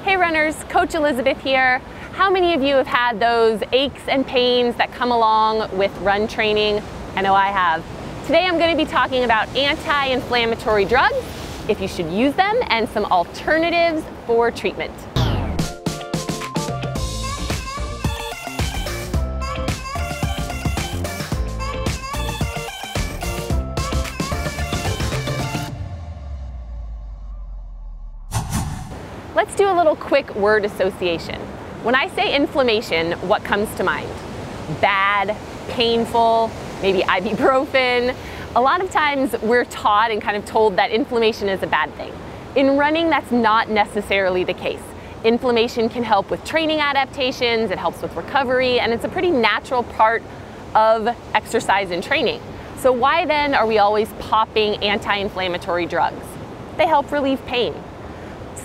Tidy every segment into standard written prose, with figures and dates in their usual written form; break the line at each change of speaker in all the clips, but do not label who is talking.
Hey runners, Coach Elizabeth here. How many of you have had those aches and pains that come along with run training? I know I have. Today I'm going to be talking about anti-inflammatory drugs, if you should use them, and some alternatives for treatment. Let's do a little quick word association. When I say inflammation, what comes to mind? Bad, painful, maybe ibuprofen. A lot of times we're taught and kind of told that inflammation is a bad thing. In running, that's not necessarily the case. Inflammation can help with training adaptations, it helps with recovery, and it's a pretty natural part of exercise and training. So why then are we always popping anti-inflammatory drugs? They help relieve pain.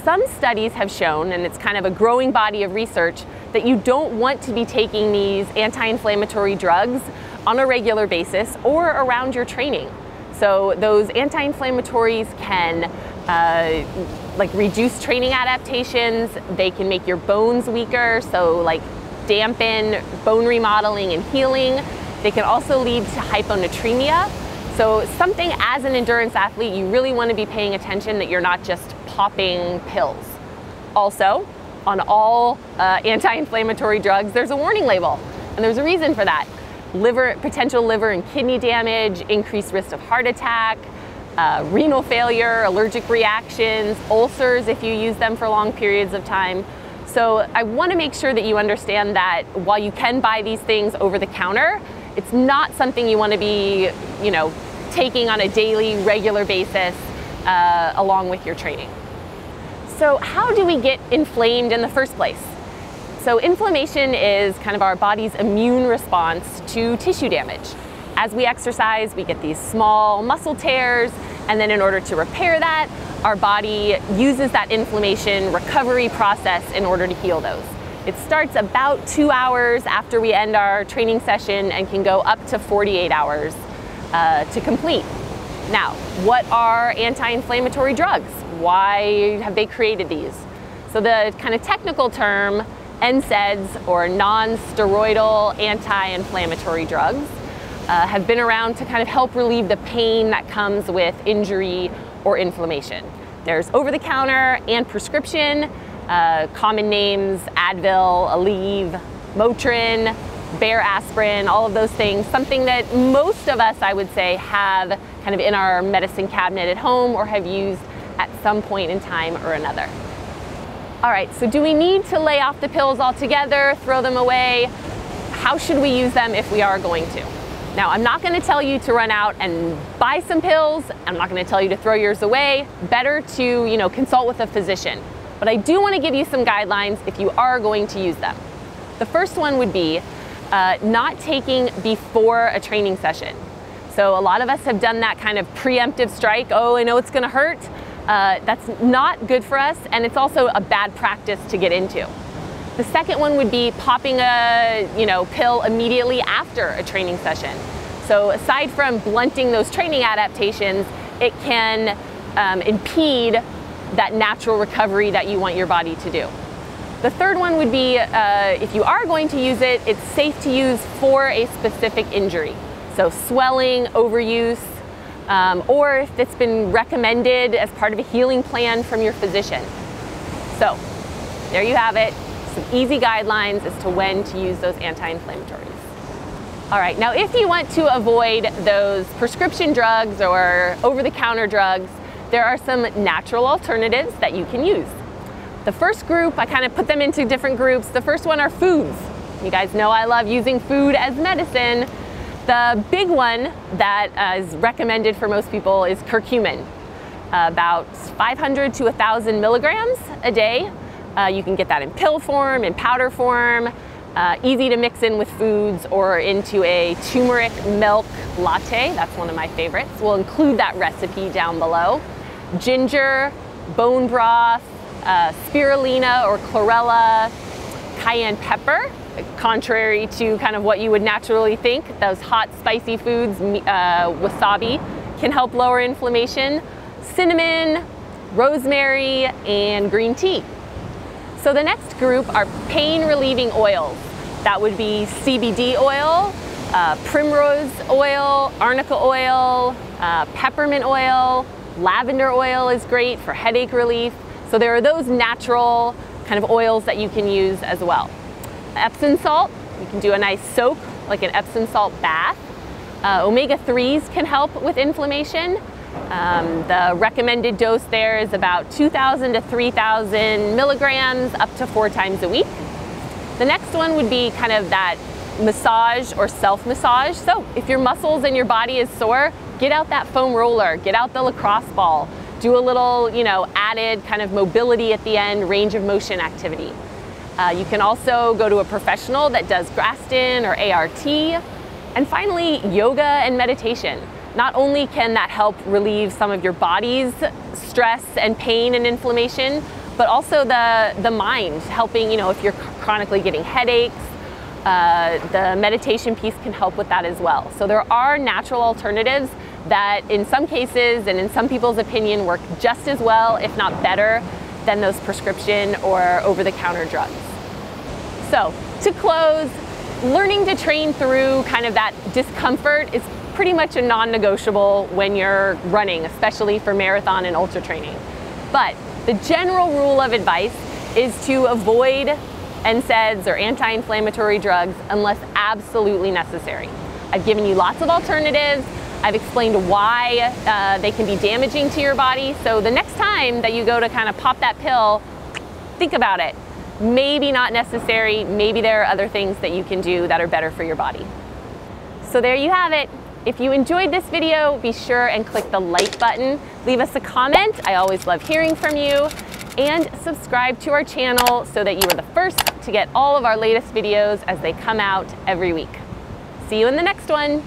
Some studies have shown, and it's kind of a growing body of research, that you don't want to be taking these anti-inflammatory drugs on a regular basis or around your training. So those anti-inflammatories can reduce training adaptations, they can make your bones weaker, so like dampen bone remodeling and healing. They can also lead to hyponatremia. So something as an endurance athlete, you really want to be paying attention that you're not just popping pills. Also, on all anti-inflammatory drugs, there's a warning label, and there's a reason for that. Potential liver and kidney damage, increased risk of heart attack, renal failure, allergic reactions, ulcers if you use them for long periods of time. So I want to make sure that you understand that while you can buy these things over the counter, it's not something you want to be, taking on a daily, regular basis along with your training. So how do we get inflamed in the first place? So inflammation is kind of our body's immune response to tissue damage. As we exercise, we get these small muscle tears, and then in order to repair that, our body uses that inflammation recovery process in order to heal those. It starts about 2 hours after we end our training session and can go up to 48 hours to complete. Now, what are anti-inflammatory drugs? Why have they created these? So the kind of technical term, NSAIDs, or non-steroidal anti-inflammatory drugs, have been around to kind of help relieve the pain that comes with injury or inflammation. There's over-the-counter and prescription, common names, Advil, Aleve, Motrin, Bayer aspirin, all of those things, something that most of us, I would say, have kind of in our medicine cabinet at home or have used at some point in time or another. All right, so do we need to lay off the pills altogether, throw them away? How should we use them if we are going to? Now, I'm not going to tell you to run out and buy some pills. I'm not going to tell you to throw yours away. Better to, consult with a physician. But I do want to give you some guidelines if you are going to use them. The first one would be not taking before a training session. So a lot of us have done that kind of preemptive strike. Oh, I know it's going to hurt. That's not good for us, and it's also a bad practice to get into. The second one would be popping a pill immediately after a training session. So aside from blunting those training adaptations, it can impede that natural recovery that you want your body to do. The third one would be, if you are going to use it, it's safe to use for a specific injury. So swelling, overuse, or if it's been recommended as part of a healing plan from your physician. So there you have it, some easy guidelines as to when to use those anti-inflammatories. All right, now if you want to avoid those prescription drugs or over-the-counter drugs, there are some natural alternatives that you can use. The first group, I kind of put them into different groups. The first one are foods. You guys know I love using food as medicine. The big one that is recommended for most people is curcumin, about 500 to 1,000 milligrams a day. You can get that in pill form, in powder form, easy to mix in with foods or into a turmeric milk latte. That's one of my favorites. We'll include that recipe down below. Ginger, bone broth, spirulina or chlorella, cayenne pepper, contrary to kind of what you would naturally think. Those hot, spicy foods, wasabi, can help lower inflammation. Cinnamon, rosemary, and green tea. So the next group are pain-relieving oils. That would be CBD oil, primrose oil, arnica oil, peppermint oil, lavender oil is great for headache relief. So there are those natural kind of oils that you can use as well. Epsom salt, you can do a nice soak, like an Epsom salt bath. Omega-3s can help with inflammation. The recommended dose there is about 2,000 to 3,000 milligrams up to 4 times a week. The next one would be kind of that massage or self-massage. So if your muscles and your body is sore, get out that foam roller, get out the lacrosse ball, do a little, added kind of mobility at the end, range of motion activity. You can also go to a professional that does Graston or ART. And finally, yoga and meditation. Not only can that help relieve some of your body's stress and pain and inflammation, but also the mind, helping, if you're chronically getting headaches, the meditation piece can help with that as well. So there are natural alternatives that in some cases and in some people's opinion work just as well, if not better, than those prescription or over-the-counter drugs. So to close, learning to train through kind of that discomfort is pretty much a non-negotiable when you're running, especially for marathon and ultra training. But the general rule of advice is to avoid NSAIDs or anti-inflammatory drugs unless absolutely necessary. I've given you lots of alternatives. I've explained why they can be damaging to your body. So the next time that you go to kind of pop that pill, think about it. Maybe not necessary. Maybe there are other things that you can do that are better for your body. So there you have it. If you enjoyed this video, be sure and click the like button. Leave us a comment. I always love hearing from you. And subscribe to our channel so that you are the first to get all of our latest videos as they come out every week. See you in the next one.